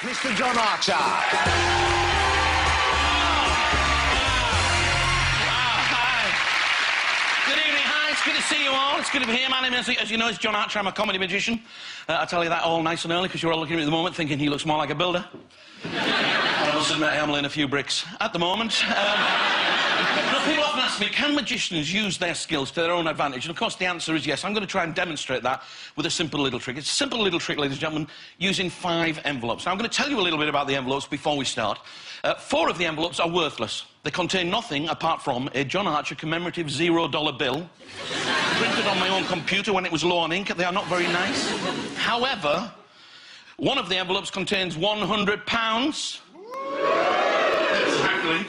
Mr. John Archer. Hi. Good evening, hi, it's good to see you all. It's good to be here. My name is, as you know, is John Archer. I'm a comedy magician. I tell you that all nice and early because you're all looking at me at the moment thinking he looks more like a builder. I must admit, I'm laying a few bricks at the moment. People often ask me, can magicians use their skills to their own advantage? And, of course, the answer is yes. I'm going to try and demonstrate that with a simple little trick. It's a simple little trick, ladies and gentlemen, using 5 envelopes. Now, I'm going to tell you a little bit about the envelopes before we start. 4 of the envelopes are worthless. They contain nothing apart from a John Archer commemorative $0 bill printed on my own computer when it was low on ink. They are not very nice. However, one of the envelopes contains £100. Exactly.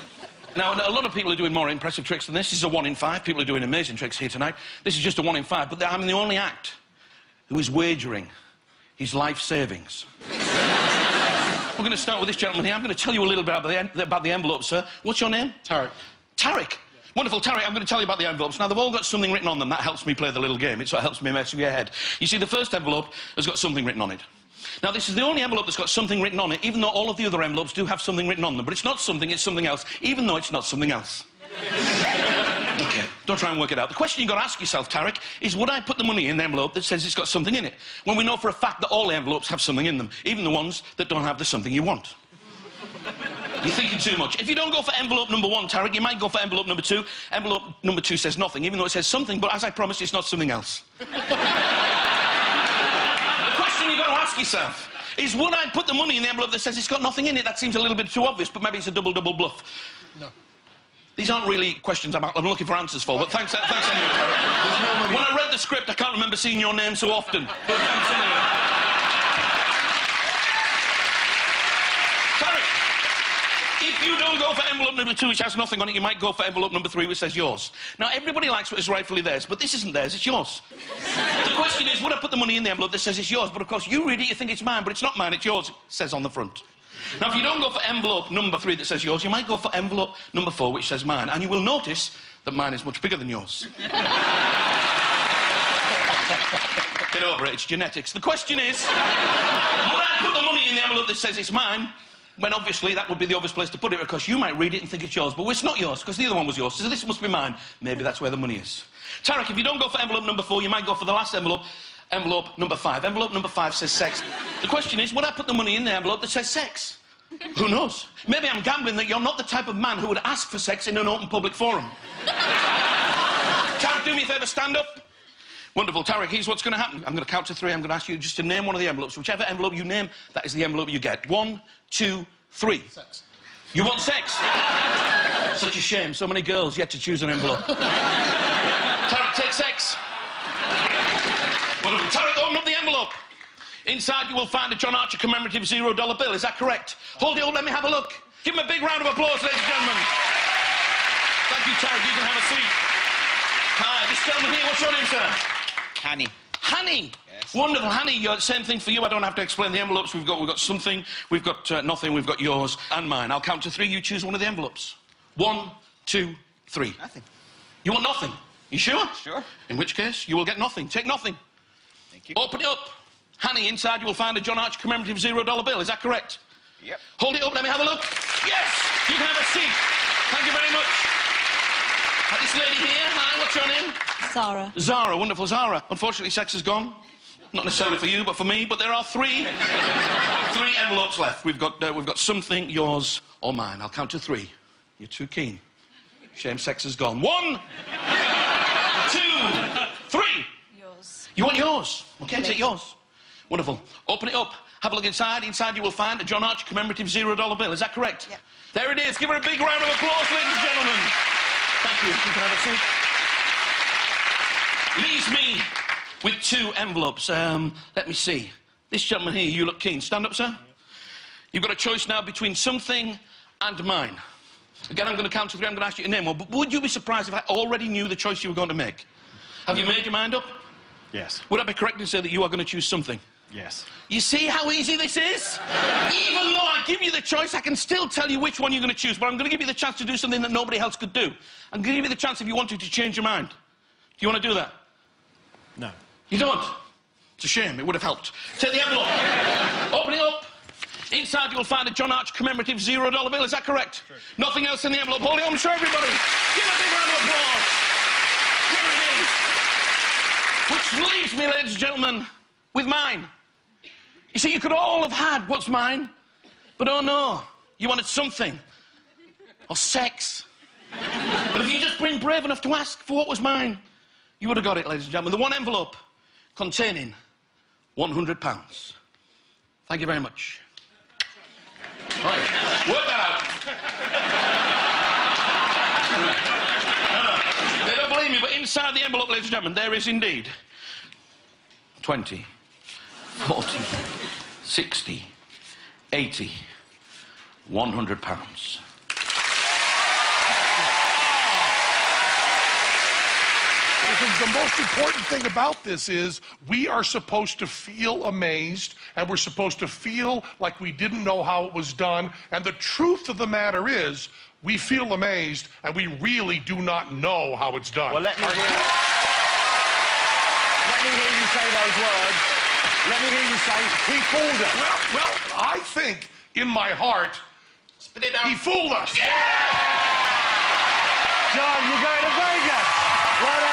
Now, a lot of people are doing more impressive tricks than this. This is a 1 in 5. People are doing amazing tricks here tonight. This is just a 1 in 5. But I'm the only act who is wagering his life savings. We're going to start with this gentleman here. I'm going to tell you a little bit about the envelopes, sir. What's your name? Tarek. Tarek. Yeah. Wonderful, Tarek. I'm going to tell you about the envelopes. Now, they've all got something written on them. That helps me play the little game. It sort of helps me mess with your head. You see, the first envelope has got something written on it. Now, this is the only envelope that's got something written on it, even though all of the other envelopes do have something written on them. But it's not something, it's something else, even though it's not something else. OK, don't try and work it out. The question you've got to ask yourself, Tarek, is would I put the money in the envelope that says it's got something in it, when we know for a fact that all the envelopes have something in them, even the ones that don't have the something you want? You're thinking too much. If you don't go for envelope number 1, Tarek, you might go for envelope number 2. Envelope number 2 says nothing, even though it says something, but as I promised, it's not something else. The question you've got to ask yourself is, would I put the money in the envelope that says it's got nothing in it? That seems a little bit too obvious, but maybe it's a double bluff. No. These aren't really questions I'm looking for answers for, but thanks anyway, Tarek. When I read the script, I can't remember seeing your name so often. But thanks anyway. If you don't go for envelope number 2, which has nothing on it, you might go for envelope number 3, which says yours. Now, everybody likes what is rightfully theirs, but this isn't theirs, it's yours. The question is, would I put the money in the envelope that says it's yours? But, of course, you read it, you think it's mine, but it's not mine, it's yours, it says on the front. Now, if you don't go for envelope number 3 that says yours, you might go for envelope number 4, which says mine, and you will notice that mine is much bigger than yours. Get over it, it's genetics. The question is, would I put the money in the envelope that says it's mine? When obviously that would be the obvious place to put it, because you might read it and think it's yours, but it's not yours, because the other one was yours, so this must be mine. Maybe that's where the money is. Tarek, if you don't go for envelope number 4, you might go for the last envelope, envelope number 5. Envelope number 5 says sex. The question is, would I put the money in the envelope that says sex? Who knows? Maybe I'm gambling that you're not the type of man who would ask for sex in an open public forum. Tarek, do me a favour, stand up. Wonderful, Tarek, here's what's going to happen. I'm going to count to 3. I'm going to ask you just to name one of the envelopes. Whichever envelope you name, that is the envelope you get. 1, 2, 3. Sex. You want sex? Such a shame. So many girls yet to choose an envelope. Tarek, take sex. Wonderful. Tarek, open up the envelope. Inside you will find a John Archer commemorative $0 bill. Is that correct? Hold it up, let me have a look. Give him a big round of applause, ladies and gentlemen. Thank you, Tarek. You can have a seat. Hi, this gentleman here, what's your name, sir? Hanny. Hanny. Yes. Wonderful, Hanny. Same thing for you. I don't have to explain the envelopes. We've got something, we've got nothing, we've got yours and mine. I'll count to 3. You choose one of the envelopes. 1, 2, 3. Nothing. You want nothing? You sure? Sure. In which case, you will get nothing. Take nothing. Thank you. Open it up. Hanny, inside you will find a John Archer commemorative $0 bill. Is that correct? Yep. Hold it up, let me have a look. Yes! You can have a seat. Thank you very much. This lady here, hi, what's your name? Zara. Zara, wonderful Zara. Unfortunately, sex is gone. Not necessarily for you, but for me. But there are 3 envelopes left. We've got something, yours or mine. I'll count to 3. You're too keen. Shame sex is gone. 1, 2, 3. Yours. You want yours? Okay, take yours. Wonderful. Open it up. Have a look inside. Inside you will find a John Archer commemorative $0 bill. Is that correct? Yep. There it is. Give her a big round of applause, ladies and gentlemen. Thank you. You can have a seat. Leaves me with 2 envelopes. Let me see. This gentleman here, you look keen. Stand up, sir. You've got a choice now between something and mine. Again, I'm going to count to 3. I'm going to ask you your name. Well, but would you be surprised if I already knew the choice you were going to make? Have you made your mind up? Yes. Would I be correct to say that you are going to choose something? Yes. You see how easy this is? Even though I give you the choice, I can still tell you which one you're going to choose, but I'm going to give you the chance to do something that nobody else could do. I'm going to give you the chance, if you wanted, to change your mind. Do you want to do that? No. You don't? It's a shame. It would have helped. Take the envelope. Open it up. Inside you'll find a John Arch commemorative $0 bill, is that correct? True. Nothing else in the envelope. Hold it on, show everybody. Give a big round of applause. Here it is. Which leaves me, ladies and gentlemen, with mine. You see, you could all have had what's mine, but oh no, you wanted something. Or sex. But if you just been brave enough to ask for what was mine, you would have got it, ladies and gentlemen. The one envelope containing £100. Thank you very much. Right, work that out. They don't believe me, but inside the envelope, ladies and gentlemen, there is indeed 20, 40, 60, 80, £100. The most important thing about this is we are supposed to feel amazed, and we're supposed to feel like we didn't know how it was done. And the truth of the matter is, we feel amazed, and we really do not know how it's done. Well, let me hear you say those words. Let me hear you say, he fooled us. Well, I think, in my heart, he fooled us. John, you're going to Vegas. Well